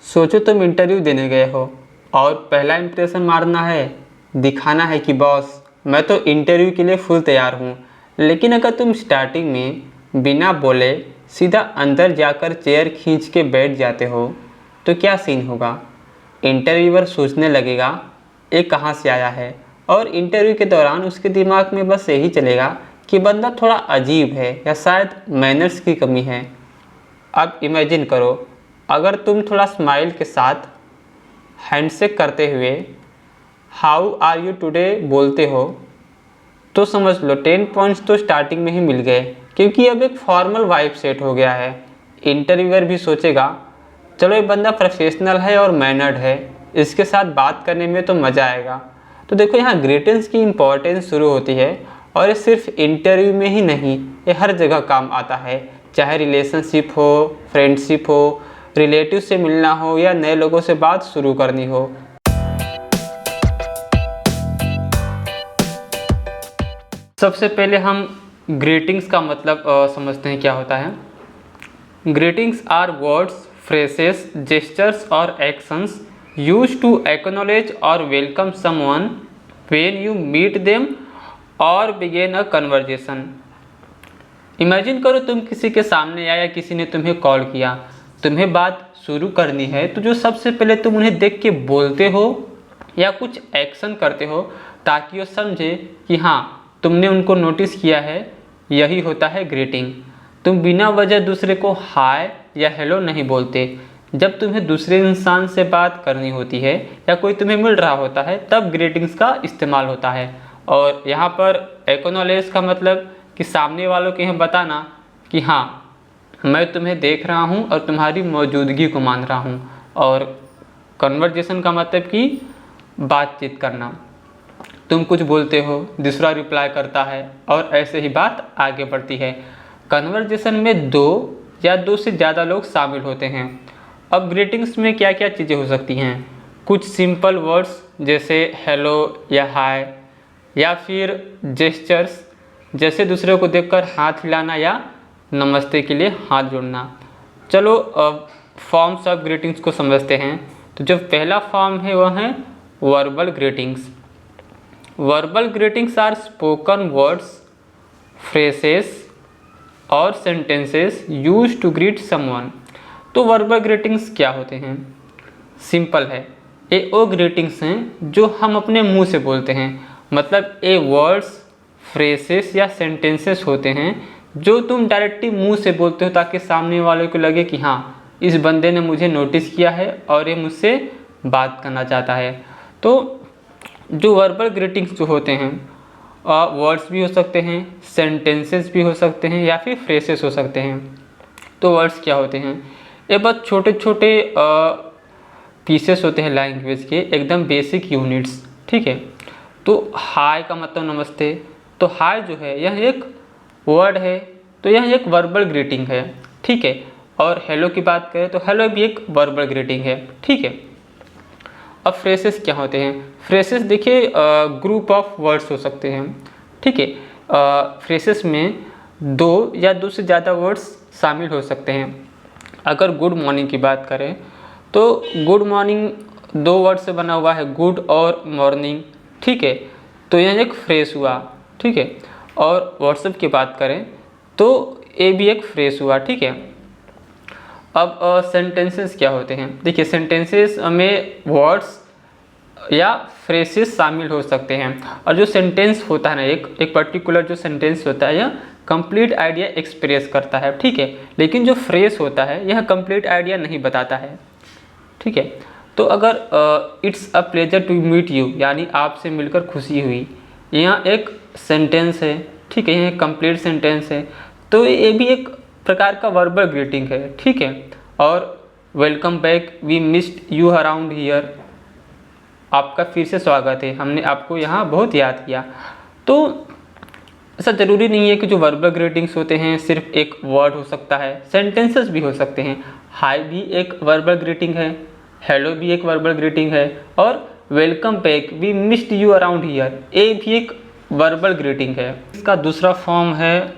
सोचो तुम इंटरव्यू देने गए हो और पहला इंप्रेशन मारना है, दिखाना है कि बॉस मैं तो इंटरव्यू के लिए फुल तैयार हूँ। लेकिन अगर तुम स्टार्टिंग में बिना बोले सीधा अंदर जाकर चेयर खींच के बैठ जाते हो तो क्या सीन होगा। इंटरव्यूअर सोचने लगेगा ये कहाँ से आया है, और इंटरव्यू के दौरान उसके दिमाग में बस यही चलेगा कि बंदा थोड़ा अजीब है या शायद मैनर्स की कमी है। अब इमेजिन करो, अगर तुम थोड़ा स्माइल के साथ हैंडशेक करते हुए हाउ आर यू टुडे बोलते हो तो समझ लो 10 पॉइंट्स तो स्टार्टिंग में ही मिल गए, क्योंकि अब एक फॉर्मल वाइब सेट हो गया है। इंटरव्यूअर भी सोचेगा चलो ये बंदा प्रोफेशनल है और मैनर्ड है, इसके साथ बात करने में तो मज़ा आएगा। तो देखो यहाँ ग्रीटिंग्स की इम्पोर्टेंस शुरू होती है, और ये सिर्फ इंटरव्यू में ही नहीं, ये हर जगह काम आता है। चाहे रिलेशनशिप हो, फ्रेंडशिप हो, रिलेटिव से मिलना हो या नए लोगों से बात शुरू करनी हो। सबसे पहले हम ग्रीटिंग्स का मतलब समझते हैं क्या होता है। Greetings are words, phrases, gestures और एक्शंस यूज्ड टू एक्नॉलेज और welcome someone when you meet them और बिगिन अ कन्वर्जेशन। इमेजिन करो तुम किसी के सामने आए या किसी ने तुम्हें कॉल किया, तुम्हें बात शुरू करनी है, तो जो सबसे पहले तुम उन्हें देख के बोलते हो या कुछ एक्शन करते हो ताकि वो समझे कि हाँ तुमने उनको नोटिस किया है, यही होता है ग्रीटिंग। तुम बिना वजह दूसरे को हाय या हेलो नहीं बोलते। जब तुम्हें दूसरे इंसान से बात करनी होती है या कोई तुम्हें मिल रहा होता है तब ग्रीटिंग्स का इस्तेमाल होता है। और यहाँ पर एक्नॉलेज का मतलब कि सामने वालों के यहाँ बताना कि हाँ मैं तुम्हें देख रहा हूँ और तुम्हारी मौजूदगी को मान रहा हूँ। और कन्वर्जेशन का मतलब कि बातचीत करना, तुम कुछ बोलते हो, दूसरा रिप्लाई करता है और ऐसे ही बात आगे बढ़ती है। कन्वर्जेशन में दो या दो से ज़्यादा लोग शामिल होते हैं। अब ग्रीटिंग्स में क्या क्या चीज़ें हो सकती हैं। कुछ सिंपल वर्ड्स जैसे हेलो या हाय, या फिर जेस्चर्स जैसे दूसरे को देखकर हाथ हिलाना या नमस्ते के लिए हाथ जोड़ना। चलो अब फॉर्म्स ऑफ ग्रीटिंग्स को समझते हैं। तो जो पहला फॉर्म है वह है verbal greetings. Verbal greetings are spoken words, phrases और sentences use to greet someone. तो वर्बल ग्रीटिंग्स क्या होते हैं? सिंपल है, ये वो ग्रीटिंग्स हैं जो हम अपने मुंह से बोलते हैं। मतलब ये वर्ड्स, फ्रेजेस या सेंटेंसेस होते हैं जो तुम डायरेक्टली मुंह से बोलते हो ताकि सामने वाले को लगे कि हाँ इस बंदे ने मुझे नोटिस किया है और ये मुझसे बात करना चाहता है। तो जो वर्बल ग्रीटिंग्स जो होते हैं वर्ड्स भी हो सकते हैं, सेंटेंसेस भी हो सकते हैं या फिर फ्रेजेस हो सकते हैं। तो वर्ड्स क्या होते हैं? ये बहुत छोटे छोटे पीसेस होते हैं लैंग्वेज के, एकदम बेसिक यूनिट्स। ठीक है, तो हाय का मतलब नमस्ते। तो हाय जो है यह एक वर्ड है, तो यह एक वर्बल ग्रीटिंग है। ठीक है, और हेलो की बात करें तो हेलो भी एक वर्बल ग्रीटिंग है। ठीक है, अब फ्रेसेस क्या होते हैं? फ्रेसेस देखिए ग्रुप ऑफ वर्ड्स हो सकते हैं। ठीक है, फ्रेसेस में दो या दो से ज़्यादा वर्ड्स शामिल हो सकते हैं। अगर गुड मॉर्निंग की बात करें तो गुड मॉर्निंग दो वर्ड से बना हुआ है, गुड और मॉर्निंग। ठीक है, तो यह एक फ्रेस हुआ। ठीक है, और व्हाट्सएप की बात करें तो ये भी एक फ्रेस हुआ। ठीक है, अब सेंटेंसेस क्या होते हैं? देखिए सेंटेंसेस में वर्ड्स या फ्रेसेस शामिल हो सकते हैं। और जो सेंटेंस होता है ना, एक पर्टिकुलर जो सेंटेंस होता है यह कंप्लीट आइडिया एक्सप्रेस करता है। ठीक है, लेकिन जो फ्रेस होता है यह कंप्लीट आइडिया नहीं बताता है। ठीक है, तो अगर it's a pleasure to meet you यानी आपसे मिलकर खुशी हुई, यह एक सेंटेंस है। ठीक है, यह एक कंप्लीट सेंटेंस है, तो ये भी एक प्रकार का वर्बल ग्रीटिंग है। ठीक है, और welcome back, we missed you around here, आपका फिर से स्वागत है, हमने आपको यहाँ बहुत याद किया। तो ऐसा ज़रूरी नहीं है कि जो वर्बल ग्रीटिंग्स होते हैं सिर्फ एक वर्ड हो सकता है, सेंटेंसेस भी हो सकते हैं। हाय भी एक वर्बल ग्रीटिंग है, हेलो भी एक वर्बल ग्रीटिंग है, और welcome back, we missed you around here, ये भी एक वर्बल ग्रीटिंग है। इसका दूसरा फॉर्म है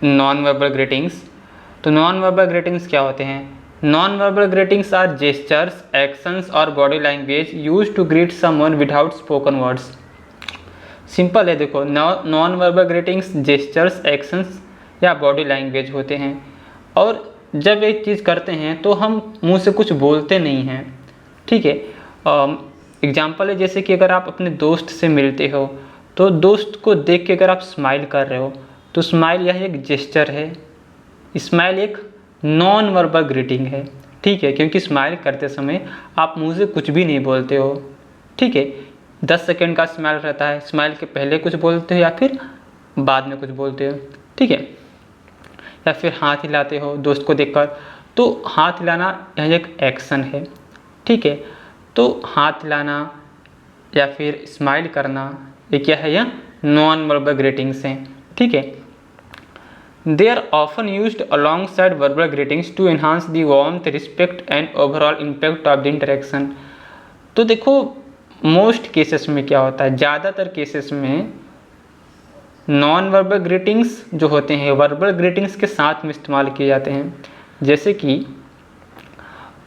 नॉन वर्बल ग्रीटिंग्स। तो नॉन वर्बल ग्रीटिंग्स क्या होते हैं? Non verbal greetings are gestures, actions और body language use to greet someone without spoken words. Simple है, देखो non verbal greetings gestures, actions या बॉडी लैंग्वेज होते हैं, और जब एक चीज़ करते हैं तो हम मुंह से कुछ बोलते नहीं हैं, ठीक है। एग्जाम्पल है जैसे कि अगर आप अपने दोस्त से मिलते हो तो दोस्त को देख के अगर आप स्माइल कर रहे हो तो स्माइल यह एक जेस्चर है, स्माइल एक नॉन वर्बल ग्रीटिंग है, ठीक है, क्योंकि स्माइल करते समय आप मुंह से कुछ भी नहीं बोलते हो, ठीक है। 10 सेकेंड का स्माइल रहता है, स्माइल के पहले कुछ बोलते हो या फिर बाद में कुछ बोलते हो, ठीक है। या फिर हाथ हिलाते हो दोस्त को देखकर, तो हाथ हिलाना यह एक एक्शन है, ठीक है। तो हाथ हिलाना या फिर स्माइल करना ये क्या है, यह नॉन वर्बल ग्रीटिंग्स हैं, ठीक है। They are often used alongside verbal greetings to enhance the warmth, respect and overall impact of the interaction. तो देखो मोस्ट केसेस में क्या होता है, ज़्यादातर केसेस में नॉन वर्बल ग्रीटिंग्स जो होते हैं वर्बल ग्रीटिंग्स के साथ में इस्तेमाल किए जाते हैं। जैसे कि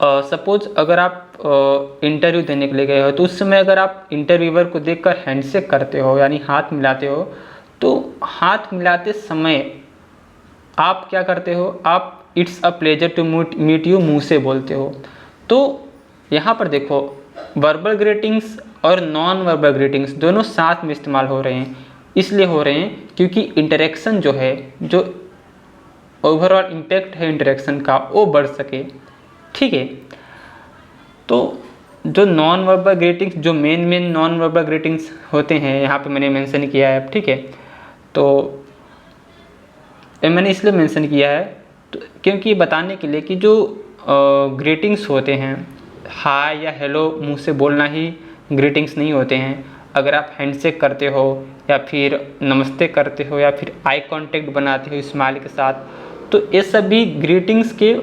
सपोज अगर आप इंटरव्यू देने के लिए गए हो तो उस समय अगर आप इंटरव्यूअर को देखकर हैंडशेक करते हो यानी हाथ मिलाते हो, तो हाथ मिलाते समय आप क्या करते हो, आप it's a pleasure to meet you मुँह से बोलते हो। तो यहाँ पर देखो वर्बल ग्रीटिंग्स और नॉन वर्बल ग्रीटिंग्स दोनों साथ में इस्तेमाल हो रहे हैं, इसलिए हो रहे हैं क्योंकि इंटरेक्शन जो है, जो ओवरऑल इम्पैक्ट है इंटरेक्शन का वो बढ़ सके, ठीक है। तो जो नॉन वर्बल ग्रीटिंग्स, जो मेन नॉन वर्बल ग्रीटिंग्स होते हैं यहाँ पे मैंने मेंशन किया है, ठीक है। तो ये मैंने इसलिए मेंशन किया है तो क्योंकि बताने के लिए कि जो ग्रीटिंग्स होते हैं, हाय या हेलो मुंह से बोलना ही ग्रीटिंग्स नहीं होते हैं। अगर आप हैंडशेक करते हो या फिर नमस्ते करते हो या फिर आई कांटेक्ट बनाते हो स्माइल के साथ, तो ये सब भी ग्रीटिंग्स के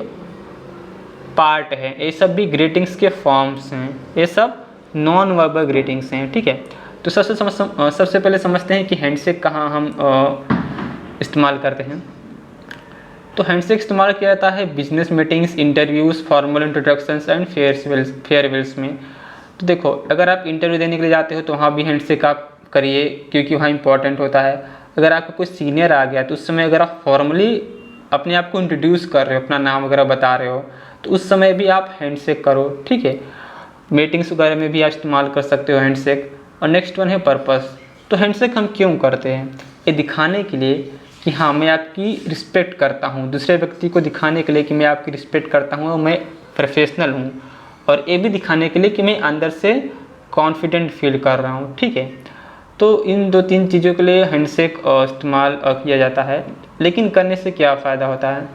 पार्ट हैं, ये सब भी ग्रीटिंग्स के फॉर्म्स हैं, ये सब नॉन वर्बल ग्रीटिंग्स हैं, ठीक है। तो सबसे पहले समझते हैं कि हैंडशेक कहाँ हम इस्तेमाल करते हैं। तो हैंडशेक इस्तेमाल किया जाता है business meetings, interviews, formal introductions and farewells में। तो देखो अगर आप इंटरव्यू देने के लिए जाते हो तो वहाँ भी हैंडशेक आप करिए क्योंकि वहाँ इंपॉर्टेंट होता है। अगर आपका कोई सीनियर आ गया तो उस समय अगर आप फॉर्मली अपने आप को इंट्रोड्यूस कर रहे हो, अपना नाम वगैरह बता रहे हो, तो उस समय भी आप हैंडशेक करो, ठीक है। मीटिंग्स वगैरह में भी आप इस्तेमाल कर सकते हो हैंडशेक। और नेक्स्ट वन है पर्पस। तो हैंडशेक हम क्यों करते हैं, ये दिखाने के लिए कि हाँ मैं आपकी रिस्पेक्ट करता हूँ, दूसरे व्यक्ति को दिखाने के लिए कि मैं आपकी रिस्पेक्ट करता हूँ और मैं प्रोफेशनल हूँ, और ये भी दिखाने के लिए कि मैं अंदर से कॉन्फिडेंट फील कर रहा हूँ, ठीक है। तो इन 2-3 चीज़ों के लिए हैंडशेक इस्तेमाल किया जाता है। लेकिन करने से क्या फ़ायदा होता है,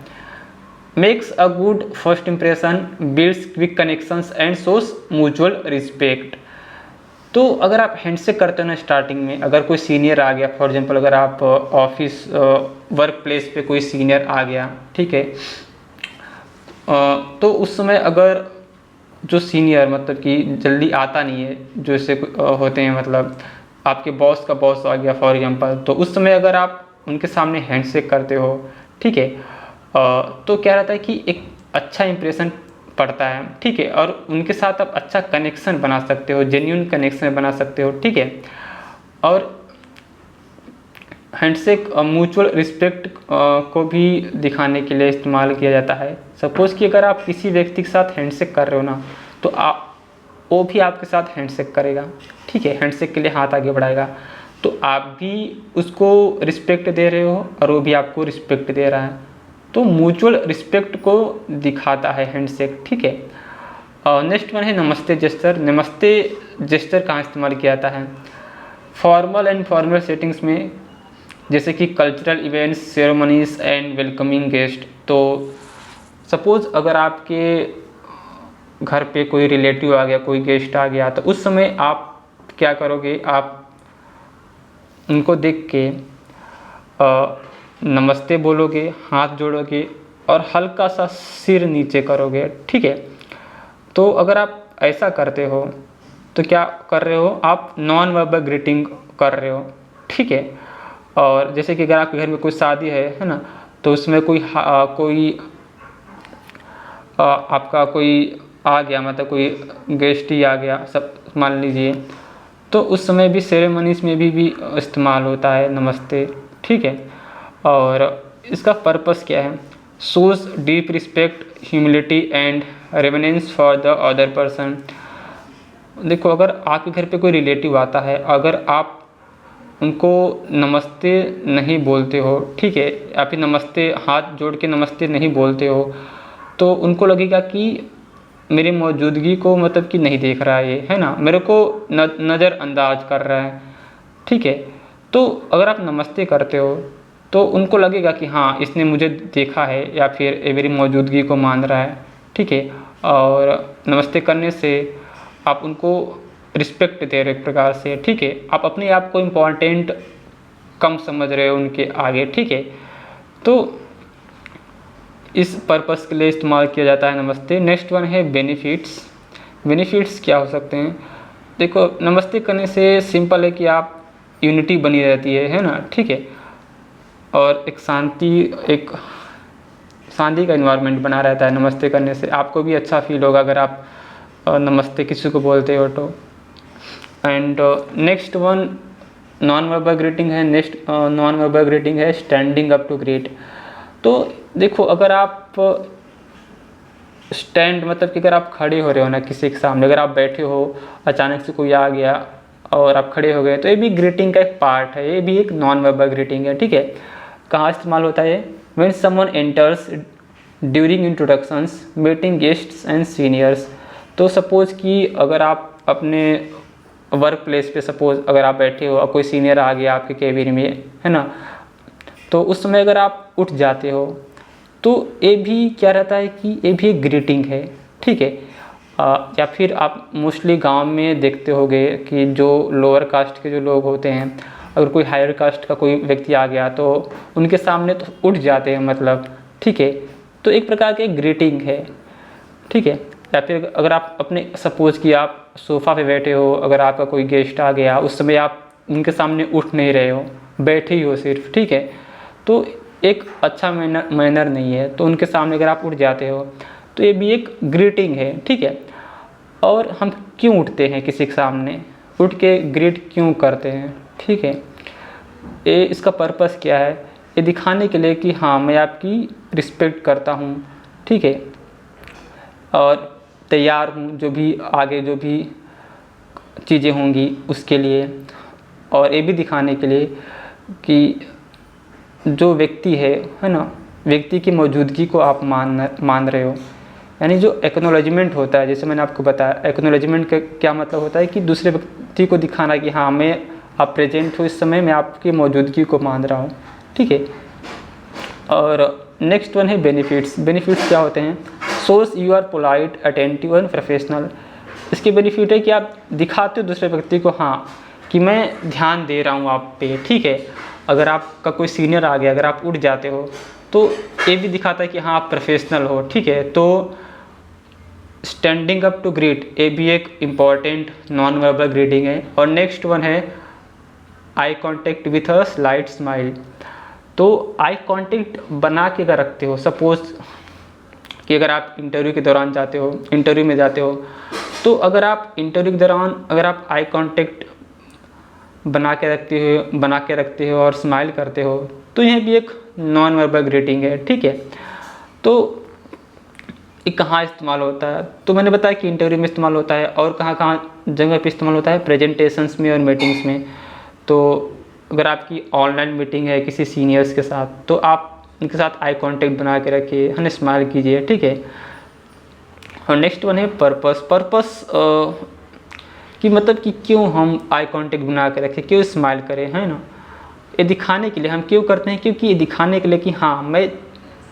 makes a good first impression, builds quick connections and shows mutual respect. तो अगर आप हैंडशेक करते हो ना स्टार्टिंग में, अगर कोई सीनियर आ गया, फॉर एग्जांपल अगर आप ऑफिस वर्क प्लेस पे कोई सीनियर आ गया, ठीक है, तो उस समय अगर जो सीनियर मतलब कि जल्दी आता नहीं है, जैसे होते हैं मतलब आपके बॉस का बॉस आ गया फॉर एग्जांपल, तो उस समय अगर आप उनके सामने हैंडशेक करते हो, ठीक है, तो क्या रहता है कि एक अच्छा इंप्रेशन पड़ता है, ठीक है, और उनके साथ आप अच्छा कनेक्शन बना सकते हो, जेन्यून कनेक्शन बना सकते हो, ठीक है। और हैंडशेक म्यूचुअल रिस्पेक्ट को भी दिखाने के लिए इस्तेमाल किया जाता है। सपोज़ कि अगर आप किसी व्यक्ति के साथ हैंडशेक कर रहे हो ना, तो वो भी आपके साथ हैंडशेक करेगा, ठीक है, हैंडशेक के लिए हाथ आगे बढ़ाएगा, तो आप भी उसको रिस्पेक्ट दे रहे हो और वो भी आपको रिस्पेक्ट दे रहा है। तो म्यूचुअल रिस्पेक्ट को दिखाता है हैंडशेक, ठीक है। नेक्स्ट वन है नमस्ते जेस्चर। नमस्ते जेस्चर कहाँ इस्तेमाल किया जाता है, फॉर्मल एंड फॉर्मल सेटिंग्स में, जैसे कि cultural events, ceremonies and welcoming guest. तो सपोज़ अगर आपके घर पे कोई रिलेटिव आ गया, कोई गेस्ट आ गया, तो उस समय आप क्या करोगे, आप उनको देख के नमस्ते बोलोगे, हाथ जोड़ोगे और हल्का सा सिर नीचे करोगे, ठीक है। तो अगर आप ऐसा करते हो तो क्या कर रहे हो, आप नॉन वर्बल ग्रीटिंग कर रहे हो, ठीक है। और जैसे कि अगर आपके घर में कोई शादी है ना, तो उसमें कोई आपका कोई आ गया, मतलब कोई गेस्ट ही आ गया सब मान लीजिए, तो उस समय भी सेरेमनीज में भी इस्तेमाल होता है नमस्ते, ठीक है। और इसका पर्पस क्या है? Shows deep respect, humility and reverence for the other person. देखो, अगर आपके घर पे कोई रिलेटिव आता है, अगर आप उनको नमस्ते नहीं बोलते हो, ठीक है, या फिर नमस्ते हाथ जोड़ के नमस्ते नहीं बोलते हो, तो उनको लगेगा कि मेरी मौजूदगी को मतलब कि नहीं देख रहा है ये, है ना, मेरे को नज़रअंदाज कर रहा है, ठीक है। तो अगर आप नमस्ते करते हो तो उनको लगेगा कि हाँ, इसने मुझे देखा है या फिर ये मेरी मौजूदगी को मान रहा है, ठीक है। और नमस्ते करने से आप उनको रिस्पेक्ट दे रहे हो एक प्रकार से, ठीक है। आप अपने आप को इम्पोर्टेंट कम समझ रहे हो उनके आगे, ठीक है। तो इस पर्पस के लिए इस्तेमाल किया जाता है नमस्ते। नेक्स्ट वन है बेनिफिट्स। बेनिफिट्स क्या हो सकते हैं? देखो, नमस्ते करने से सिंपल है कि आप यूनिटी बनी रहती है ना, ठीक है। और एक शांति का इन्वायरमेंट बना रहता है नमस्ते करने से। आपको भी अच्छा फील होगा अगर आप नमस्ते किसी को बोलते हो तो। And next one non verbal greeting है। नॉन वर्बल ग्रीटिंग है स्टैंडिंग अप टू ग्रीट। तो देखो, अगर आप स्टैंड मतलब कि अगर आप खड़े हो रहे हो ना किसी के सामने, अगर आप बैठे हो, अचानक से कोई आ गया और आप खड़े हो गए, तो ये भी ग्रीटिंग का एक पार्ट है, ये भी एक नॉन वर्बल ग्रीटिंग है, ठीक है। कहाँ इस्तेमाल होता है? When someone enters during introductions, meeting guests and seniors. तो सपोज़ कि अगर आप अपने वर्क प्लेस पे सपोज़ अगर आप बैठे हो और कोई सीनियर आ गया आपके केबिन में, है ना, तो उस समय अगर आप उठ जाते हो तो ये भी क्या रहता है कि ये भी एक ग्रीटिंग है, ठीक है। या फिर आप मोस्टली गांव में देखते होंगे कि जो लोअर कास्ट के जो लोग होते हैं, अगर कोई हायर कास्ट का कोई व्यक्ति आ गया तो उनके सामने तो उठ जाते हैं, मतलब, ठीक है। तो एक प्रकार की ग्रीटिंग है, ठीक है। या फिर अगर आप अपने सपोज़ कि आप सोफ़ा पे बैठे हो, अगर आपका कोई गेस्ट आ गया, उस समय आप उनके सामने उठ नहीं रहे हो, बैठे ही हो सिर्फ, ठीक है, तो एक अच्छा मैनर नहीं है। तो उनके सामने अगर आप उठ जाते हो तो ये भी एक ग्रीटिंग है, ठीक है। और हम क्यों उठते हैं किसी के सामने, उठ के ग्रीट क्यों करते हैं, ठीक है, ये इसका पर्पस क्या है? ये दिखाने के लिए कि हाँ, मैं आपकी रिस्पेक्ट करता हूँ, ठीक है, और तैयार हूँ जो भी आगे जो भी चीज़ें होंगी उसके लिए। और ये भी दिखाने के लिए कि जो व्यक्ति है ना, व्यक्ति की मौजूदगी को आप मान रहे हो। यानी जो एक्नॉलेजमेंट होता है, जैसे मैंने आपको बताया, एक्नॉलेजमेंट का क्या मतलब होता है कि दूसरे व्यक्ति को दिखाना कि हाँ, मैं आप प्रेजेंट हो इस समय, मैं आपकी मौजूदगी को मान रहा हूँ, ठीक है। और नेक्स्ट वन है बेनिफिट्स। बेनिफिट्स क्या होते हैं? Shows you are polite, attentive and professional. इसके बेनिफिट है कि आप दिखाते हो दूसरे व्यक्ति को हाँ कि मैं ध्यान दे रहा हूँ आप पे, ठीक है। अगर आपका कोई सीनियर आ गया, अगर आप उठ जाते हो तो ये भी दिखाता है कि हाँ, आप प्रोफेशनल हो, ठीक है। तो स्टैंडिंग अप टू ग्रीट, ये भी एक इम्पॉर्टेंट नॉन वर्बल ग्रीटिंग है। और नेक्स्ट वन है eye contact with a slight smile. तो आई कांटेक्ट बना के अगर रखते हो, सपोज़ कि अगर आप इंटरव्यू में जाते हो, तो अगर आप इंटरव्यू के दौरान अगर आप आई कांटेक्ट बना के रखते हो और स्माइल करते हो, तो यह भी एक नॉन वर्बल ग्रीटिंग है, ठीक है। तो ये कहाँ इस्तेमाल होता है? तो मैंने बताया कि इंटरव्यू में इस्तेमाल होता है, और कहाँ जगह पे इस्तेमाल होता है? प्रेजेंटेशंस में और मीटिंग्स में। तो अगर आपकी ऑनलाइन मीटिंग है किसी सीनियर्स के साथ, तो आप उनके साथ आई कांटेक्ट बना के रखिए, है ना, स्माइल कीजिए, ठीक है। और नेक्स्ट वन है पर्पस कि मतलब कि क्यों हम आई कांटेक्ट बना के रखें, क्यों स्माइल करें, है ना। ये दिखाने के लिए हम क्यों करते हैं? क्योंकि ये दिखाने के लिए कि हाँ, मैं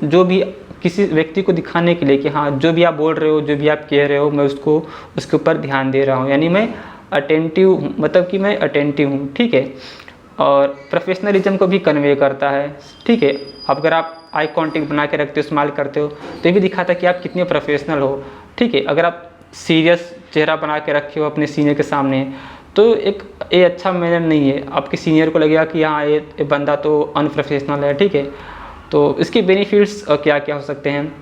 जो भी किसी व्यक्ति को दिखाने के लिए कि हाँ, जो भी आप बोल रहे हो, जो भी आप कह रहे हो, मैं उसके ऊपर ध्यान दे रहा हूँ, यानी मैं अटेंटिव हूँ, मतलब कि मैं अटेंटिव हूँ, ठीक है। और प्रोफेशनलिज्म को भी कन्वे करता है, ठीक है। अगर आप आई कांटेक्ट बना के रखते हो, स्माइल करते हो, तो ये भी दिखाता है कि आप कितने प्रोफेशनल हो, ठीक है। अगर आप सीरियस चेहरा बना के रखे हो अपने सीनियर के सामने, तो ये अच्छा मैनर नहीं है। आपके सीनियर को लगेगा कि हाँ, ये बंदा तो अनप्रोफेशनल है, ठीक है। तो इसके बेनिफिट्स क्या क्या हो सकते हैं?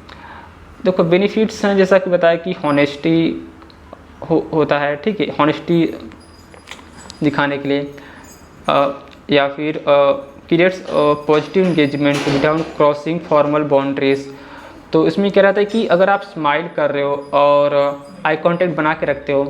देखो बेनिफिट्स हैं जैसा कि बताया कि हॉनेस्टी होता है, ठीक है, हॉनेस्टी दिखाने के लिए, या फिर creates positive engagement without crossing formal boundaries. तो इसमें कह रहा था कि अगर आप स्माइल कर रहे हो और आई कांटेक्ट बना के रखते हो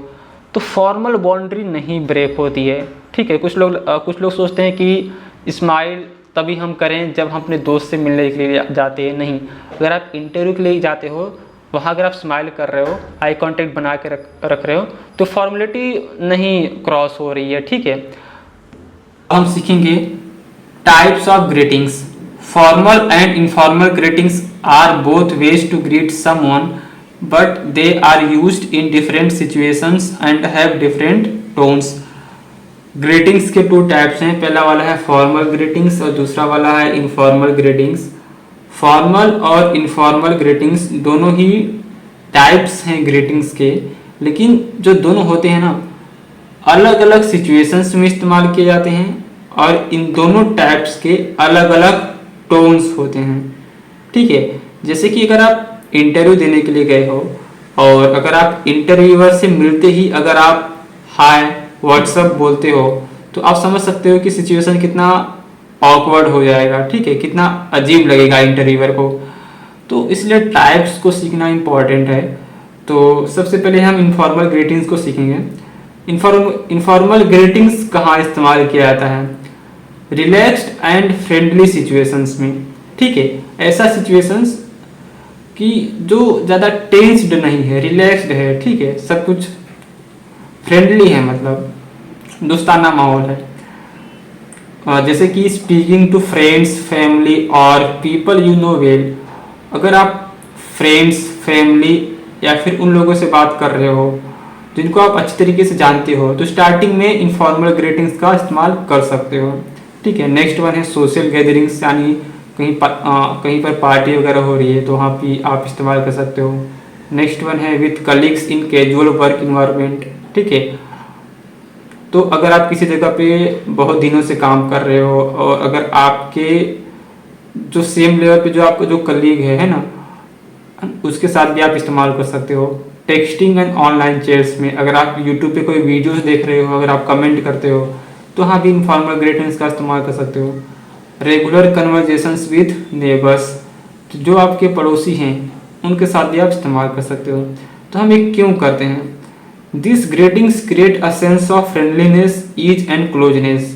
तो फॉर्मल बाउंड्री नहीं ब्रेक होती है, ठीक है। कुछ लोग सोचते हैं कि स्माइल तभी हम करें जब हम अपने दोस्त से मिलने के लिए जाते हैं, नहीं। अगर आप इंटरव्यू के लिए जाते हो, वहाँ अगर आप स्माइल कर रहे हो, आई कांटेक्ट बना के रख रहे हो, तो फॉर्मेलिटी नहीं क्रॉस हो रही है, ठीक है। हम सीखेंगे types of greetings. Formal and informal greetings are both ways to greet someone, but they are used in different situations and have different tones. Greetings के 2 टाइप्स हैं, पहला वाला है फॉर्मल ग्रीटिंग्स और दूसरा वाला है इनफॉर्मल ग्रीटिंग्स। फॉर्मल और इनफॉर्मल ग्रीटिंग्स दोनों ही टाइप्स हैं ग्रीटिंग्स के, लेकिन जो दोनों होते हैं ना, अलग अलग सिचुएशंस में इस्तेमाल किए जाते हैं और इन दोनों टाइप्स के अलग अलग टोन्स होते हैं, ठीक है। जैसे कि अगर आप इंटरव्यू देने के लिए गए हो और अगर आप इंटरव्यूअर से मिलते ही अगर आप हाय व्हाट्सअप बोलते हो, तो आप समझ सकते हो कि सिचुएशन कितना ऑकवर्ड हो जाएगा, ठीक है, कितना अजीब लगेगा इंटरव्यूअर को। तो इसलिए टाइप्स को सीखना इम्पॉर्टेंट है। तो सबसे पहले हम इनफॉर्मल ग्रीटिंग्स को सीखेंगे। इनफॉर्मल ग्रीटिंग्स कहाँ इस्तेमाल किया जाता है? रिलैक्स्ड एंड फ्रेंडली सिचुएशंस में, ठीक है। ऐसा सिचुएशंस कि जो ज़्यादा टेंस्ड नहीं है, रिलैक्स्ड है, ठीक है, सब कुछ फ्रेंडली है, मतलब दोस्ताना माहौल है। जैसे कि स्पीकिंग टू फ्रेंड्स, फैमिली और पीपल यू नो वेल। अगर आप फ्रेंड्स, फैमिली या फिर उन लोगों से बात कर रहे हो जिनको आप अच्छी तरीके से जानते हो, तो स्टार्टिंग में इनफॉर्मल ग्रीटिंग्स का इस्तेमाल कर सकते हो, ठीक है। नेक्स्ट वन है सोशल गैदरिंग्स, यानी कहीं पर पार्टी वगैरह हो रही है तो वहाँ भी आप इस्तेमाल कर सकते हो। नेक्स्ट वन है with colleagues in casual work environment, ठीक है। तो अगर आप किसी जगह पे बहुत दिनों से काम कर रहे हो और अगर आपके जो सेम लेवल पे जो आपका जो कलीग है ना, उसके साथ भी आप इस्तेमाल कर सकते हो। टेक्सटिंग एंड ऑनलाइन चैट्स में अगर आप यूट्यूब पे कोई वीडियोस देख रहे हो, अगर आप कमेंट करते हो, तो हाँ भी इनफॉर्मल ग्रीटिंग्स का इस्तेमाल कर सकते हो। रेगुलर कन्वर्जेशंस विद नेबर्स, जो आपके पड़ोसी हैं उनके साथ भी आप इस्तेमाल कर सकते हो। तो हम ये क्यों करते हैं? This greetings create a sense of friendliness, ease and closeness.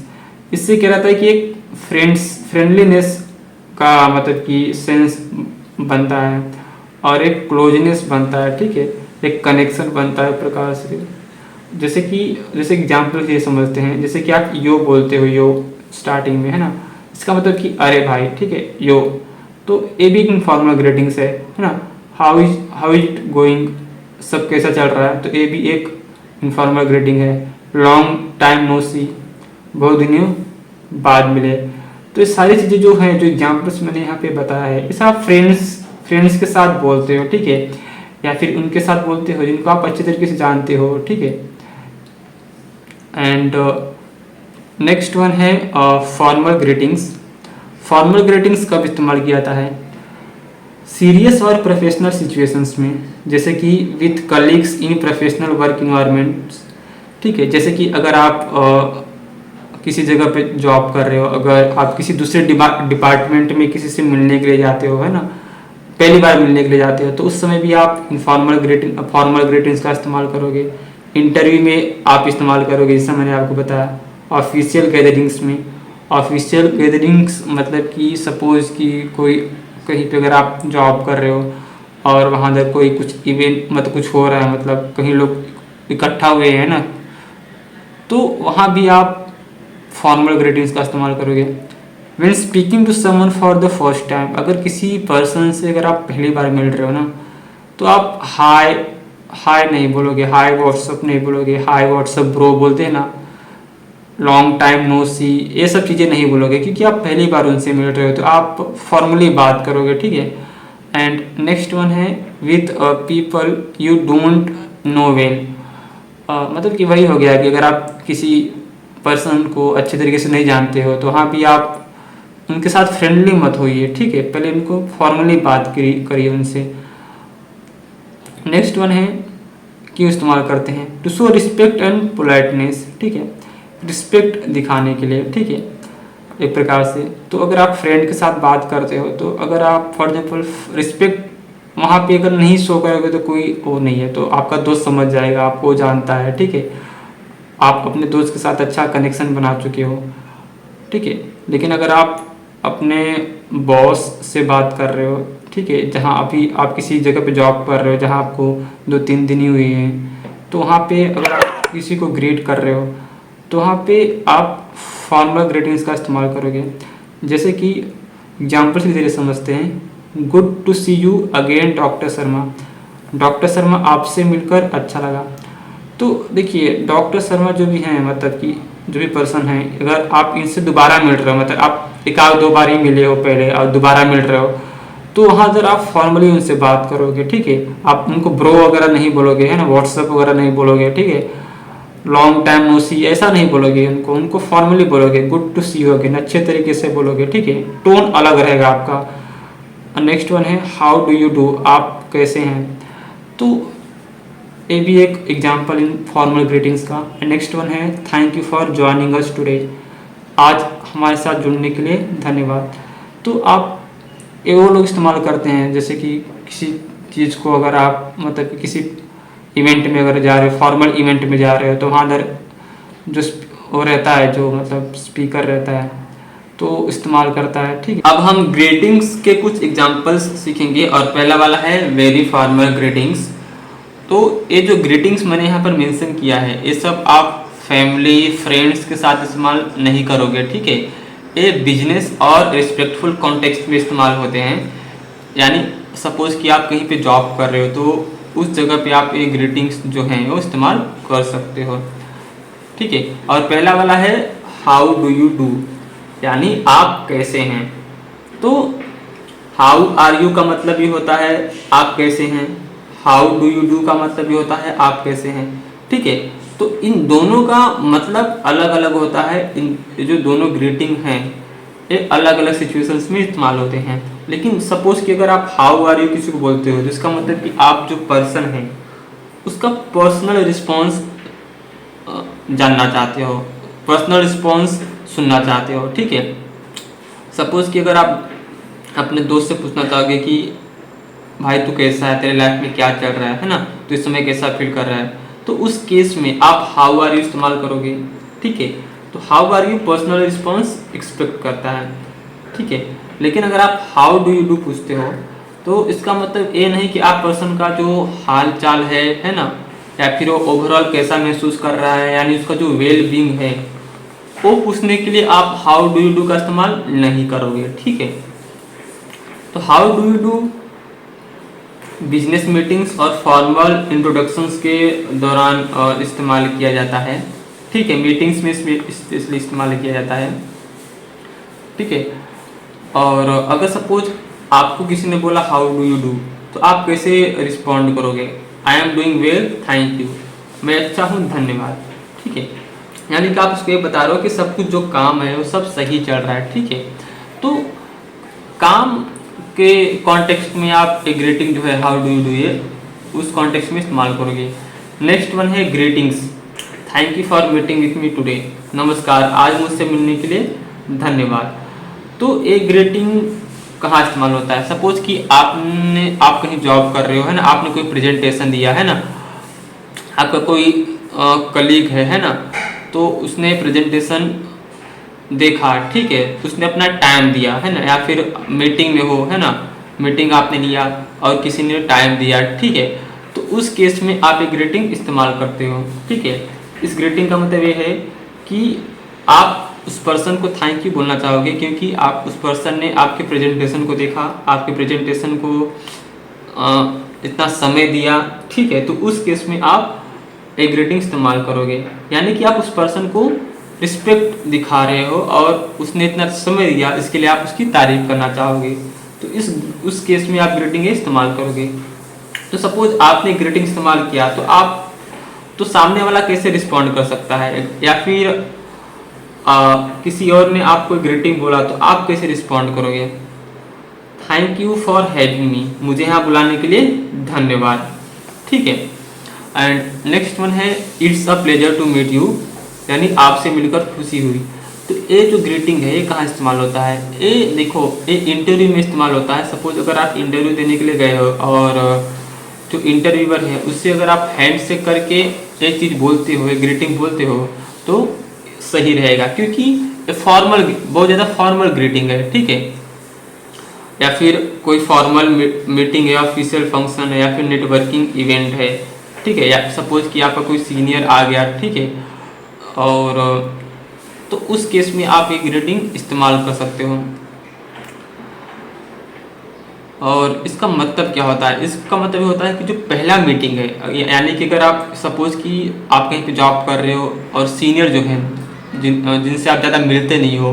इससे क्या रहता है कि एक फ्रेंडलीनेस का मतलब कि सेंस बनता है और एक क्लोजनेस बनता है, ठीक है, एक कनेक्शन बनता है प्रकार से। जैसे एग्जाम्पल ये समझते हैं, जैसे कि आप यो बोलते हो, यो स्टार्टिंग में है ना, इसका मतलब कि अरे भाई, ठीक है, यो। तो ये भी एक इनफॉर्मल ग्रीटिंग्स है ना। हाउ इज गोइंग, सब कैसा चल रहा है, तो ये भी एक इनफॉर्मल ग्रीटिंग है। लॉन्ग टाइम नो सी, बहुत दिनों बाद मिले। तो ये सारी चीज़ें जो हैं, जो एग्जाम्पल्स मैंने यहाँ पे बताया है, इसे आप फ्रेंड्स के साथ बोलते हो, ठीक है, या फिर उनके साथ बोलते हो जिनको आप अच्छे तरीके से जानते हो, ठीक है। एंड नेक्स्ट वन है फॉर्मल ग्रीटिंग्स। फॉर्मल ग्रीटिंग्स कब इस्तेमाल किया जाता है? सीरियस और प्रोफेशनल सिचुएशंस में, जैसे कि with colleagues in professional work environments, ठीक है। जैसे कि अगर आप किसी जगह पे जॉब कर रहे हो, अगर आप किसी दूसरे डिपार्टमेंट में किसी से मिलने के लिए जाते हो, है ना, पहली बार मिलने के लिए जाते हो, तो उस समय भी आप फॉर्मल ग्रीटिंग्स का इस्तेमाल करोगे। इंटरव्यू में आप इस्तेमाल करोगे, जैसा मैंने आपको बताया। ऑफिशियल गैदरिंग्स मतलब कि सपोज कि कोई कहीं पे अगर आप जॉब कर रहे हो और वहाँ अगर कोई कुछ इवेंट मतलब कुछ हो रहा है, मतलब कहीं लोग इकट्ठा हुए हैं ना, तो वहाँ भी आप फॉर्मल ग्रीटिंग्स का इस्तेमाल करोगे। When speaking to someone for the first time, अगर किसी पर्सन से अगर आप पहली बार मिल रहे हो ना, तो आप हाय नहीं बोलोगे, हाय व्हाट्सअप नहीं बोलोगे, हाय व्हाट्सअप ब्रो बोलते हैं ना, लॉन्ग टाइम नो सी, ये सब चीज़ें नहीं बोलोगे, क्योंकि आप पहली बार उनसे मिल रहे हो, तो आप फॉर्मली बात करोगे, ठीक है। एंड नेक्स्ट वन है with people you don't know well. मतलब कि वही हो गया कि अगर आप किसी पर्सन को अच्छे तरीके से नहीं जानते हो, तो वहाँ भी आप उनके साथ फ्रेंडली मत होइए, ठीक है, पहले उनको फॉर्मली बात करिए उनसे। नेक्स्ट वन है क्यों इस्तेमाल करते हैं, to show respect and politeness, ठीक है, रिस्पेक्ट दिखाने के लिए, ठीक है, एक प्रकार से। तो अगर आप फ्रेंड के साथ बात करते हो तो अगर आप फॉर एग्जाम्पल रिस्पेक्ट वहाँ पे अगर नहीं शो करोगे तो कोई वो नहीं है, तो आपका दोस्त समझ जाएगा, आपको जानता है, ठीक है, आप अपने दोस्त के साथ अच्छा कनेक्शन बना चुके हो, ठीक है। लेकिन अगर आप अपने बॉस से बात कर रहे हो, ठीक है, जहाँ अभी आप किसी जगह पे जॉब कर रहे हो जहाँ आपको 2-3 दिन ही हुए हैं, तो वहाँ पे अगर आप किसी को ग्रीट कर रहे हो तो वहाँ पे आप फॉर्मल ग्रीटिंग्स का इस्तेमाल करोगे। जैसे कि एग्जाम्पल्स के जरिए समझते हैं, good to see you again doctor Sharma, doctor Sharma आपसे मिलकर अच्छा लगा। तो देखिए डॉक्टर शर्मा जो भी हैं, मतलब कि जो भी पर्सन है, अगर आप इनसे दोबारा मिल रहे हो, मतलब आप एक आध 2 बार ही मिले हो पहले और दोबारा मिल रहे हो, तो वहाँ अगर आप फॉर्मली उनसे बात करोगे, ठीक है, आप उनको ब्रो वगैरह नहीं बोलोगे, है ना, व्हाट्सएप वगैरह नहीं बोलोगे, ठीक है, लॉन्ग टाइम नो सी ऐसा नहीं बोलोगे, उनको फॉर्मली बोलोगे, good to see you again, अच्छे तरीके से बोलोगे, ठीक है, टोन अलग रहेगा आपका। नेक्स्ट वन है हाउ डू यू डू, आप कैसे हैं। तो ये भी एक एग्जाम्पल इन फॉर्मल ग्रीटिंग्स का। नेक्स्ट वन है thank you for joining us today, आज हमारे साथ जुड़ने के लिए धन्यवाद। तो आप ये वो लोग इस्तेमाल करते हैं जैसे कि किसी चीज़ को अगर आप मतलब कि किसी इवेंट में अगर जा रहे हो, फॉर्मल इवेंट में जा रहे हो, तो वहाँ अगर जो वो रहता है, जो मतलब स्पीकर रहता है, तो इस्तेमाल करता है, ठीक है। अब हम ग्रीटिंग्स के कुछ एग्जांपल्स सीखेंगे और पहला वाला है वेरी फॉर्मल ग्रीटिंग्स। तो ये जो ग्रीटिंग्स मैंने यहाँ पर मेंशन किया है, ये सब आप फैमिली फ्रेंड्स के साथ इस्तेमाल नहीं करोगे, ठीक है, ये बिजनेस और रिस्पेक्टफुल कॉन्टेक्स्ट में इस्तेमाल होते हैं। यानी सपोज कि आप कहीं पे जॉब कर रहे हो तो उस जगह पे आप ये ग्रीटिंग्स जो हैं वो इस्तेमाल कर सकते हो, ठीक है। और पहला वाला है हाउ डू यू डू, यानी आप कैसे हैं। तो हाउ आर यू का मतलब ये होता है आप कैसे हैं, हाउ डू यू डू का मतलब ये होता है आप कैसे हैं, ठीक है। तो इन दोनों का मतलब अलग अलग होता है। इन जो दोनों ग्रीटिंग हैं ये अलग अलग सिचुएशंस में इस्तेमाल होते हैं। लेकिन सपोज कि अगर आप हाउ आर यू किसी को बोलते हो, जिसका मतलब कि आप जो पर्सन हैं उसका पर्सनल रिस्पॉन्स जानना चाहते हो, पर्सनल रिस्पॉन्स सुनना चाहते हो, ठीक है। सपोज कि अगर आप अपने दोस्त से पूछना चाहोगे कि भाई तू कैसा है, तेरे लाइफ में क्या चल रहा है ना, तो इस समय कैसा फील कर रहा है, तो उस केस में आप हाउ आर यू इस्तेमाल करोगे, ठीक है। तो how are you personal response expect करता है, ठीक है। लेकिन अगर आप हाउ डू यू डू पूछते हो तो इसका मतलब ये नहीं कि आप पर्सन का जो हाल चाल है ना, या फिर वो ओवरऑल कैसा महसूस कर रहा है, यानी उसका जो वेल बींग है वो पूछने के लिए आप हाउ डू यू डू का इस्तेमाल नहीं करोगे, ठीक है। तो how do you do business meetings और फॉर्मल इंट्रोडक्शंस के दौरान इस्तेमाल किया जाता है, ठीक है, मीटिंग्स में इसलिए इस्तेमाल किया जाता है, ठीक है। और अगर सपोज आपको किसी ने बोला हाउ डू यू डू, तो आप कैसे रिस्पॉन्ड करोगे, I am doing well thank you, मैं अच्छा हूँ धन्यवाद, ठीक है। यानी कि आप उसको ये बता रहे हो कि सब कुछ जो काम है वो सब सही चल रहा है, ठीक है। तो काम के कॉन्टेक्स्ट में आप एक ग्रीटिंग जो है हाउ डू यू डू ये उस कॉन्टेक्स्ट में इस्तेमाल करोगे। नेक्स्ट वन है greetings, thank you for meeting with me today, नमस्कार आज मुझसे मिलने के लिए धन्यवाद। तो एक ग्रीटिंग कहाँ इस्तेमाल होता है, सपोज कि आप कहीं जॉब कर रहे हो, है ना, आपने कोई प्रेजेंटेशन दिया है ना, आपका कोई कलीग है ना, तो उसने प्रेजेंटेशन देखा, ठीक है, उसने अपना टाइम दिया है ना, या फिर मीटिंग में हो, है ना, मीटिंग आपने लिया और किसी ने टाइम दिया, ठीक है, तो उस केस में आप एक ग्रीटिंग इस्तेमाल करते हो, ठीक है। इस ग्रीटिंग का मतलब ये है कि आप उस पर्सन को थैंक यू बोलना चाहोगे क्योंकि आप उस पर्सन ने आपके प्रेजेंटेशन को देखा, आपके प्रेजेंटेशन को इतना समय दिया, ठीक है। तो उस केस में आप एक ग्रीटिंग इस्तेमाल करोगे, यानी कि आप उस पर्सन को रिस्पेक्ट दिखा रहे हो और उसने इतना समय दिया, इसके लिए आप उसकी तारीफ करना चाहोगे, तो उस केस में आप ग्रीटिंग इस्तेमाल करोगे। तो सपोज आपने ग्रीटिंग इस्तेमाल किया तो सामने वाला कैसे रिस्पॉन्ड कर सकता है, या फिर किसी और ने आपको ग्रीटिंग बोला तो आप कैसे रिस्पॉन्ड करोगे, thank you for having me, मुझे यहाँ बुलाने के लिए धन्यवाद, ठीक है। एंड नेक्स्ट वन है it's a pleasure to meet you, यानी आपसे मिलकर खुशी हुई। तो ये जो ग्रीटिंग है ये कहाँ इस्तेमाल होता है? ये देखो ये इंटरव्यू में इस्तेमाल होता है। सपोज अगर आप इंटरव्यू देने के लिए गए हो और जो इंटरव्यूअर है उससे अगर आप हैंड से करके एक चीज़ बोलते हो, एक ग्रीटिंग बोलते हो तो सही रहेगा, क्योंकि फॉर्मल, बहुत ज़्यादा फॉर्मल ग्रीटिंग है, ठीक है। या फिर कोई फॉर्मल मीटिंग है, ऑफिशियल फंक्शन है, या फिर नेटवर्किंग इवेंट है, ठीक है। या सपोज कि आपका कोई सीनियर आ गया, ठीक है, और तो उस केस में आप ये ग्रीटिंग इस्तेमाल कर सकते हो। और इसका मतलब क्या होता है? इसका मतलब ये होता है कि जो पहला मीटिंग है, यानी कि अगर आप सपोज कि आप कहीं पे जॉब कर रहे हो और सीनियर जो हैं जिनसे आप ज़्यादा मिलते नहीं हो,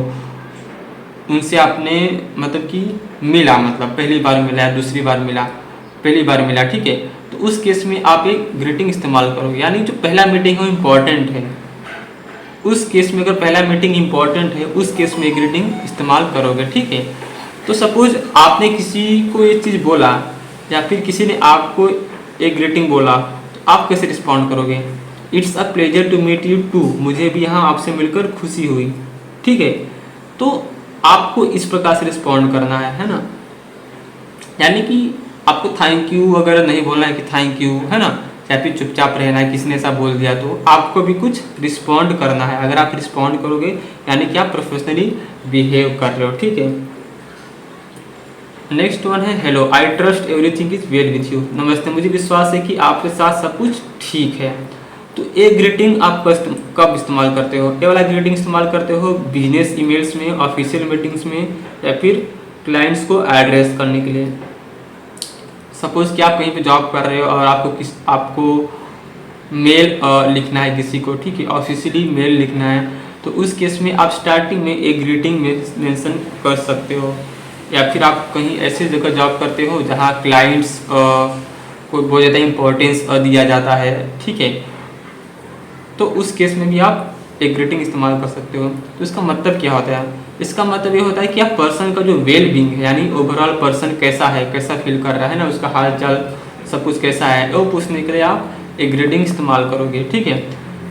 उनसे आपने मतलब कि मिला, मतलब पहली बार मिला या दूसरी बार मिला, पहली बार मिला, ठीक है। तो उस केस में आप एक ग्रीटिंग इस्तेमाल करोगे, यानी जो पहला मीटिंग है वो इम्पॉर्टेंट है। उस केस में अगर पहला मीटिंग इम्पॉर्टेंट है उस केस में ग्रीटिंग इस्तेमाल करोगे, ठीक है। तो सपोज आपने किसी को ये चीज़ बोला या फिर किसी ने आपको एक ग्रीटिंग बोला, तो आप कैसे रिस्पॉन्ड करोगे? It's a pleasure to meet you too, मुझे भी यहाँ आपसे मिलकर खुशी हुई, ठीक है। तो आपको इस प्रकार से रिस्पॉन्ड करना है ना। यानी कि आपको थैंक यू वगैरह नहीं बोलना है कि थैंक यू, है ना, या फिर चुपचाप रहना है, किसी ने ऐसा बोल दिया तो आपको भी कुछ रिस्पॉन्ड करना है। अगर आप रिस्पॉन्ड करोगे यानी कि आप प्रोफेशनली बिहेव कर रहे हो, ठीक है। नेक्स्ट वन है hello, I trust everything is well with you. नमस्ते, मुझे विश्वास है कि आपके साथ सब कुछ ठीक है। तो ये ग्रीटिंग आप कब इस्तेमाल करते हो? ये वाला ग्रीटिंग इस्तेमाल करते हो बिजनेस ईमेल्स में, ऑफिशियल मीटिंग्स में, या फिर क्लाइंट्स को एड्रेस करने के लिए। सपोज कि आप कहीं पे जॉब कर रहे हो और आपको मेल लिखना है किसी को, ठीक है, ऑफिशियली मेल लिखना है, तो उस केस में आप स्टार्टिंग में एक ग्रीटिंग मेंशन कर सकते हो। या फिर आप कहीं ऐसी जगह जॉब करते हो जहाँ क्लाइंट्स को बहुत ज़्यादा इम्पोर्टेंस दिया जाता है, ठीक है, तो उस केस में भी आप एक ग्रीटिंग इस्तेमाल कर सकते हो। तो इसका मतलब क्या होता है? इसका मतलब ये होता है कि आप पर्सन का जो वेल बींग है, यानी ओवरऑल पर्सन कैसा है, कैसा फील कर रहा है ना, उसका हाल चाल सब कुछ कैसा है, वो पूछने के लिए आप एक ग्रीटिंग इस्तेमाल करोगे, ठीक है।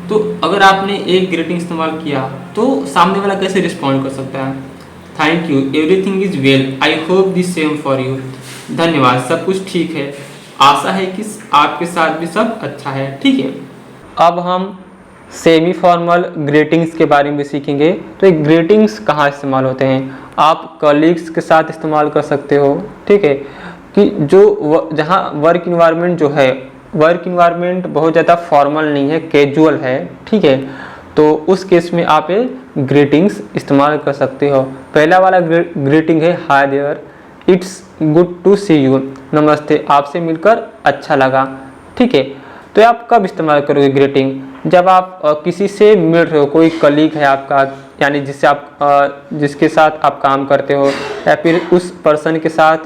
तो अगर आपने एक ग्रीटिंग इस्तेमाल किया तो सामने वाला कैसे रिस्पॉन्ड कर सकता है? Thank you, everything is well, I hope the same for you. धन्यवाद, सब कुछ ठीक है, आशा है कि आपके साथ भी सब अच्छा है, ठीक है। अब हम सेमी फॉर्मल ग्रीटिंग्स के बारे में सीखेंगे। तो ये ग्रीटिंग्स कहाँ इस्तेमाल होते हैं? आप कलीग्स के साथ इस्तेमाल कर सकते हो, ठीक है, कि जो जहाँ वर्क इन्वायरमेंट जो है, वर्क इन्वायरमेंट बहुत ज़्यादा फॉर्मल नहीं है, कैजुअल है, ठीक है, तो उस केस में आप ये ग्रीटिंग्स इस्तेमाल कर सकते हो। पहला वाला ग्रीटिंग है hi there, it's good to see you, नमस्ते, आपसे मिलकर अच्छा लगा, ठीक है। तो आप कब इस्तेमाल करोगे ग्रीटिंग? जब आप किसी से मिल रहे हो, कोई कलीग है आपका, यानी जिससे आप जिसके साथ आप काम करते हो, या फिर उस पर्सन के साथ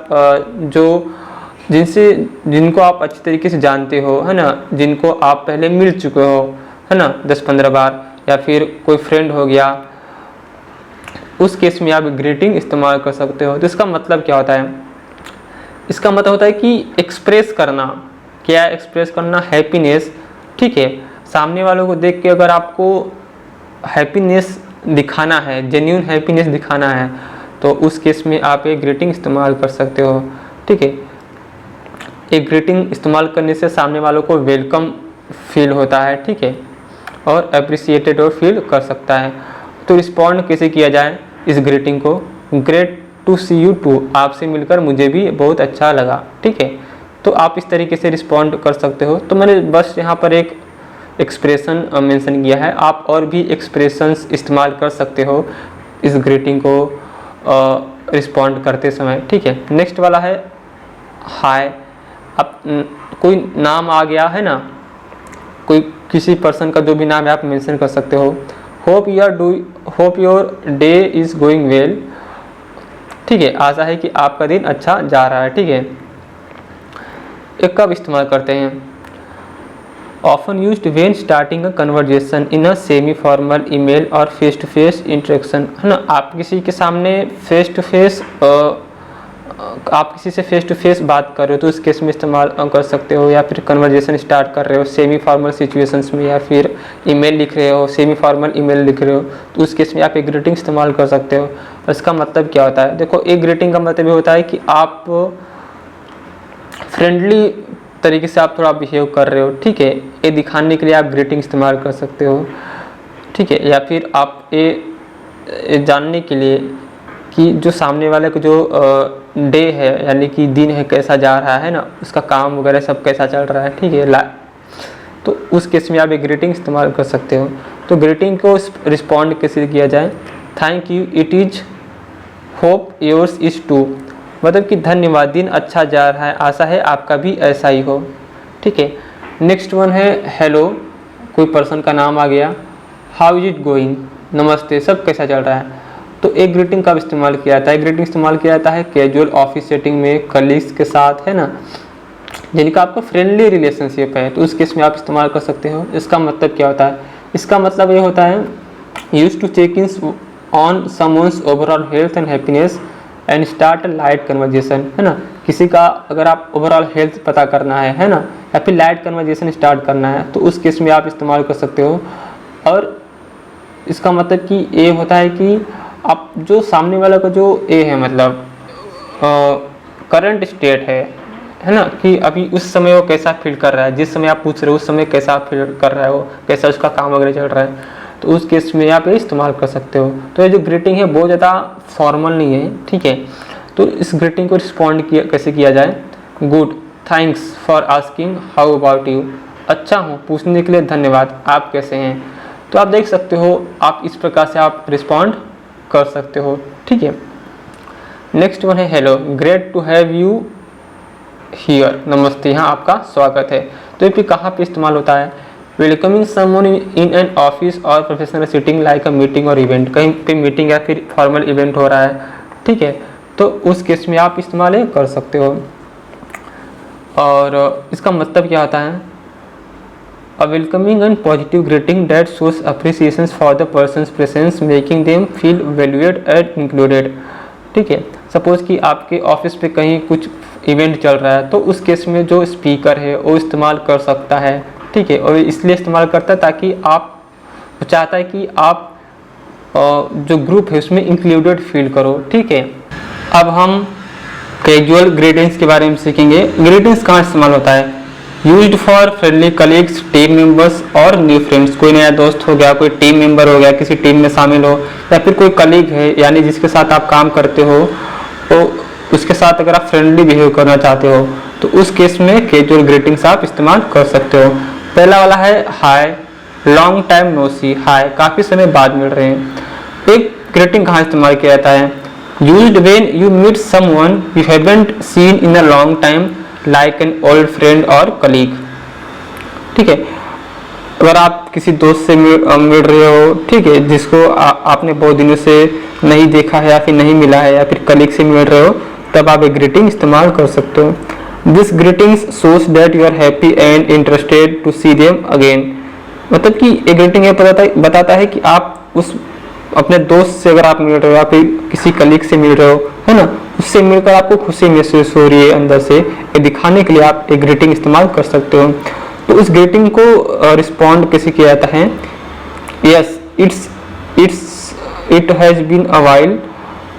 जिनको आप अच्छी तरीके से जानते हो, है ना, जिनको आप पहले मिल चुके हो, है ना, 10-15 बार, या फिर कोई फ्रेंड हो गया, उस केस में आप ग्रीटिंग इस्तेमाल कर सकते हो। तो इसका मतलब क्या होता है? इसका मतलब होता है कि एक्सप्रेस करना, क्या एक्सप्रेस करना? हैप्पीनेस, ठीक है। सामने वालों को देख के अगर आपको हैप्पीनेस दिखाना है, जेन्युइन हैप्पीनेस दिखाना है, तो उस केस में आप एक ग्रीटिंग इस्तेमाल कर सकते हो, ठीक है। एक ग्रीटिंग इस्तेमाल करने से सामने वालों को वेलकम फील होता है, ठीक है, और अप्रिसिएटेड और फील कर सकता है। तो रिस्पॉन्ड कैसे किया जाए इस ग्रीटिंग को? Great to see you too, आपसे मिलकर मुझे भी बहुत अच्छा लगा, ठीक है। तो आप इस तरीके से रिस्पॉन्ड कर सकते हो। तो मैंने बस यहाँ पर एक एक्सप्रेशन मेंशन किया है, आप और भी एक्सप्रेशंस इस्तेमाल कर सकते हो इस ग्रीटिंग को रिस्पॉन्ड करते समय, ठीक है। नेक्स्ट वाला है हाय। अब कोई नाम आ गया है ना, कोई किसी पर्सन का जो भी नाम है आप मेंशन कर सकते हो। Hope your day is going well, ठीक है, आशा है कि आपका दिन अच्छा जा रहा है, ठीक है। ये कब इस्तेमाल करते हैं? Often used when starting a conversation in a semi formal email और फेस टू फेस इंटरेक्शन, है ना। आप किसी के सामने फेस टू फेस आप किसी से फेस टू फेस बात कर रहे हो तो उस केस में इस्तेमाल कर सकते हो, या फिर कन्वर्जेशन स्टार्ट कर रहे हो सेमी फॉर्मल सिचुएशंस में, या फिर ईमेल लिख रहे हो, सेमी फॉर्मल ईमेल लिख रहे हो, तो उस केस में आप एक ग्रीटिंग इस्तेमाल कर सकते हो। और इसका मतलब क्या होता है, देखो एक ग्रीटिंग का मतलब ये होता है कि आप फ्रेंडली तरीके से आप थोड़ा बिहेव कर रहे हो, ठीक है, ये दिखाने के लिए आप ग्रीटिंग इस्तेमाल कर सकते हो, ठीक है। या फिर आप ये जानने के लिए कि जो सामने वाले को जो डे है यानी कि दिन है कैसा जा रहा है ना, उसका काम वगैरह सब कैसा चल रहा है, ठीक है, तो उस केस में आप एक ग्रीटिंग इस्तेमाल कर सकते हो। तो ग्रीटिंग को रिस्पॉन्ड कैसे किया जाए, thank you, it is, hope yours is too, मतलब कि धन्यवाद, दिन अच्छा जा रहा है, आशा है आपका भी ऐसा ही हो, ठीक है। नेक्स्ट वन है हेलो, कोई पर्सन का नाम आ गया, हाउ इज इट गोइंग, नमस्ते, सब कैसा चल रहा है। तो एक ग्रीटिंग कब इस्तेमाल किया जाता है, ग्रीटिंग इस्तेमाल किया जाता है कैजुअल ऑफिस सेटिंग में, कलीग्स के साथ, है ना, जिनका आपका फ्रेंडली रिलेशनशिप है, तो उस केस में आप इस्तेमाल कर सकते हो। इसका मतलब क्या होता है, इसका मतलब ये होता है use to check in on someone's overall health and happiness and start a light conversation, है ना, किसी का अगर आप ओवरऑल हेल्थ पता करना है ना, या फिर लाइट कन्वर्जेशन स्टार्ट करना है, तो उस केस में आप इस्तेमाल कर सकते हो। और इसका मतलब कि ये होता है कि आप जो सामने वाला का जो ए है, मतलब करंट स्टेट है ना, कि अभी उस समय वो कैसा फील कर रहा है, जिस समय आप पूछ रहे हो उस समय कैसा फील कर रहा है, वो कैसा उसका काम वगैरह चल रहा है, तो उस केस में आप ये इस्तेमाल कर सकते हो। तो ये जो ग्रीटिंग है बहुत ज़्यादा फॉर्मल नहीं है, ठीक है। तो इस ग्रीटिंग को रिस्पॉन्ड कैसे किया जाए, good, thanks for asking, how about you, अच्छा हूँ, पूछने के लिए धन्यवाद, आप कैसे हैं। तो आप देख सकते हो आप इस प्रकार से आप रिस्पॉन्ड कर सकते हो, ठीक है। नेक्स्ट वन है hello, great to have you here, नमस्ते, यहाँ आपका स्वागत है। तो ये कहाँ पे इस्तेमाल होता है, welcoming someone in an office और professional setting like a meeting और इवेंट, कहीं पे मीटिंग या फिर फॉर्मल इवेंट हो रहा है, ठीक है, तो उस केस में आप इस्तेमाल कर सकते हो। और इसका मतलब क्या होता है, a welcoming and positive greeting that shows appreciation for the person's presence, making them feel valued and included, ठीक है। सपोज कि आपके ऑफिस पे कहीं कुछ इवेंट चल रहा है, तो उस केस में जो स्पीकर है वो इस्तेमाल कर सकता है, ठीक है, और इसलिए इस्तेमाल करता है ताकि आप चाहता है कि आप जो ग्रुप है उसमें इंक्लूडेड फील करो, ठीक है। अब हम कैजुअल ग्रीटिंग्स के बारे में सीखेंगे। ग्रीटिंग्स कहाँ इस्तेमाल होता है, used for friendly colleagues, team members और न्यू फ्रेंड्स, कोई नया दोस्त हो गया, कोई टीम मेंबर हो गया, किसी टीम में शामिल हो, या फिर कोई कलीग है यानी जिसके साथ आप काम करते हो, तो उसके साथ अगर आप फ्रेंडली बिहेव करना चाहते हो तो उस केस में कैजुअल ग्रीटिंग्स आप इस्तेमाल कर सकते हो। पहला वाला है हाय, लॉन्ग टाइम नो सी, हाय, काफ़ी समय बाद मिल रहे हैं। एक ग्रीटिंग कहाँ इस्तेमाल किया जाता है, used when you meet someone you haven't seen in a long time like an old friend और कलीग, ठीक है। अगर आप किसी दोस्त से मिल रहे हो, ठीक है, जिसको आपने बहुत दिनों से नहीं देखा है या फिर नहीं मिला है, या फिर कलीग से मिल रहे हो, तब आप एक ग्रीटिंग इस्तेमाल कर सकते हो। This greetings shows that you are happy and interested to see them again, मतलब कि एक ग्रीटिंग ये बताता है कि आप उस अपने दोस्त से अगर आप मिल रहे हो या फिर किसी कलीग से मिल रहे हो, है ना, उससे मिलकर आपको खुशी महसूस हो रही है अंदर से, ये दिखाने के लिए आप एक ग्रीटिंग इस्तेमाल कर सकते हो। तो उस ग्रीटिंग को रिस्पॉन्ड कैसे किया जाता है, yes it has been a while,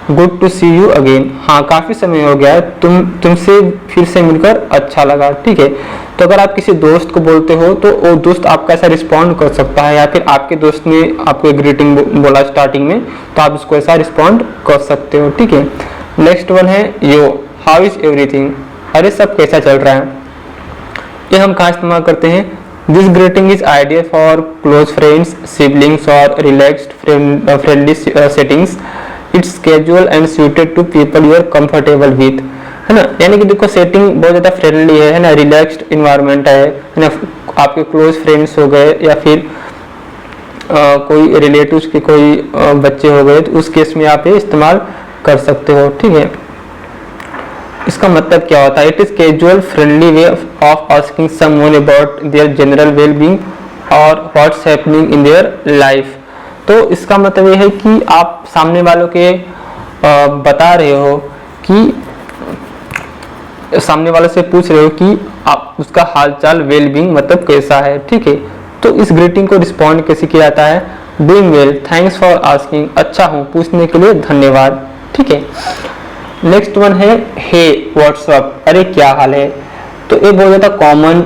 good to see you again, हाँ काफ़ी समय हो गया है, तुमसे फिर से मिलकर अच्छा लगा, ठीक है। तो अगर आप किसी दोस्त को बोलते हो तो वो दोस्त आपका ऐसा रिस्पॉन्ड कर सकता है, या फिर आपके दोस्त ने आपको एक ग्रीटिंग बोला स्टार्टिंग में, तो आप उसको ऐसा रिस्पॉन्ड कर सकते हो, ठीक है। नेक्स्ट वन है यो, हाउ इज एवरीथिंग, अरे सब कैसा चल रहा है। ये हम कहाँ इस्तेमाल करते हैं, this greeting is ideal for close friends, siblings और relaxed friendly settings, it's casual and suited to people you are comfortable with, है ना, यानी कि देखो सेटिंग बहुत ज़्यादा फ्रेंडली है ना, रिलैक्स्ड इन्वायरमेंट है ना, आपके क्लोज फ्रेंड्स हो गए या फिर कोई रिलेटिव्स के कोई बच्चे हो गए, तो उस केस में आप ये इस्तेमाल कर सकते हो, ठीक है। इसका मतलब क्या होता है, it is casual friendly way of asking someone about their general well being और what's happening in their life. तो इसका मतलब ये है कि आप सामने वालों के बता रहे हो कि सामने वाले से पूछ रहे हो कि आप उसका हालचाल, वेलबींग मतलब कैसा है, ठीक है। तो इस ग्रीटिंग को रिस्पॉन्ड कैसे किया जाता है? Doing well, thanks for asking, अच्छा हूँ, पूछने के लिए धन्यवाद, ठीक है। नेक्स्ट वन है हे व्हाट्सअप, अरे क्या हाल है। तो ये बहुत ज़्यादा कॉमन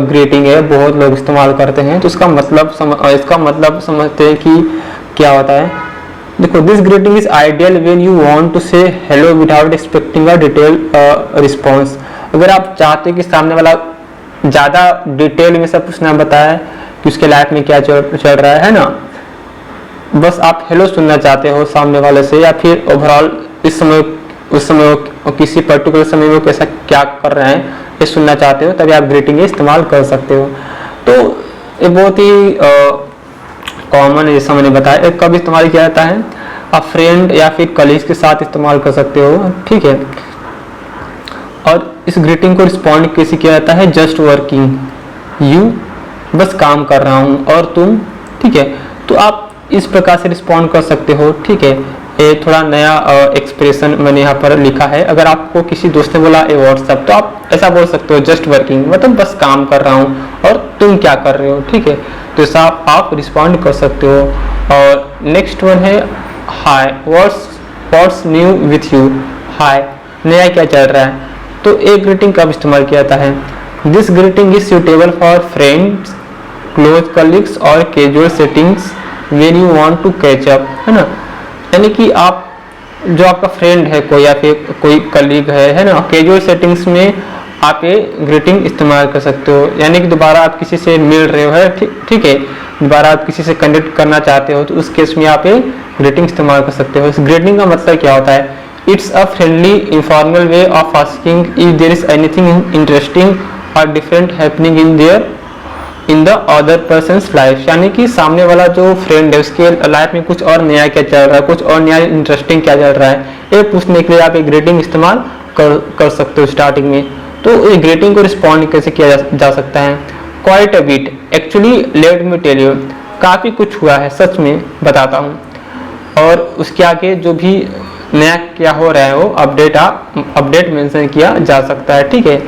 ग्रीटिंग है, बहुत लोग इस्तेमाल करते हैं। तो इसका मतलब समझते हैं कि क्या होता है। देखो, this greeting is ideal when you want to say hello without expecting a detail response. अगर आप चाहते हो कि सामने वाला ज़्यादा डिटेल में सब कुछ ना बताए कि उसके लाइफ में क्या चल रहा है ना, बस आप हेलो सुनना चाहते हो सामने वाले से, या फिर ओवरऑल इस समय उस समय किसी पर्टिकुलर समय में कैसा क्या कर रहे हैं ये सुनना चाहते हो, तभी आप ग्रीटिंग इस्तेमाल कर सकते हो। तो ये बहुत ही कॉमन है, जैसा मैंने बताया। कब इस्तेमाल किया जाता है? आप फ्रेंड या फिर कलीग्स के साथ इस्तेमाल कर सकते हो, ठीक है। और इस ग्रीटिंग को रिस्पॉन्ड कैसे किया जाता है? जस्ट वर्किंग, यू, बस काम कर रहा हूँ, और तुम, ठीक है। तो आप इस प्रकार से रिस्पॉन्ड कर सकते हो, ठीक है। ये थोड़ा नया एक्सप्रेशन मैंने यहाँ पर लिखा है। अगर आपको किसी दोस्त ने बोला ए व्हाट्सअप, तो आप ऐसा बोल सकते हो जस्ट वर्किंग, मतलब बस काम कर रहा हूँ, और तुम क्या कर रहे हो, ठीक है। तो ऐसा आप रिस्पॉन्ड कर सकते हो। और नेक्स्ट वन है हाय, व्हाट्स न्यू विथ यू, हाय, नया क्या चल रहा है। तो एक ग्रीटिंग कब इस्तेमाल किया जाता है? This greeting is suitable for friends, close colleagues और casual settings when you want to catch up, है ना। यानी कि आप जो आपका फ्रेंड है कोई, या फिर कोई कलीग है ना, कैजुअल सेटिंग्स में आप ये ग्रीटिंग इस्तेमाल कर सकते हो। यानी कि दोबारा आप किसी से मिल रहे हो, ठीक है, दोबारा आप किसी से कनेक्ट करना चाहते हो, तो उस केस में आप ये ग्रीटिंग इस्तेमाल कर सकते हो। इस ग्रीटिंग का मतलब क्या होता है? It's a friendly informal way of asking if there is anything interesting और different happening in the other person's life. यानी कि सामने वाला जो फ्रेंड है उसके लाइफ में कुछ और नया क्या चल रहा है, कुछ और नया इंटरेस्टिंग क्या चल रहा है, ये पूछने के लिए आप एक ग्रीटिंग इस्तेमाल कर सकते हो स्टार्टिंग में। तो ये ग्रीटिंग को रिस्पॉन्ड कैसे किया जा सकता है? Quite a bit, actually let me tell you, काफ़ी कुछ हुआ है, सच में बताता हूँ। और उसके आगे जो भी नया क्या हो रहा है वो अपडेट मेंशन किया जा सकता है, ठीक है।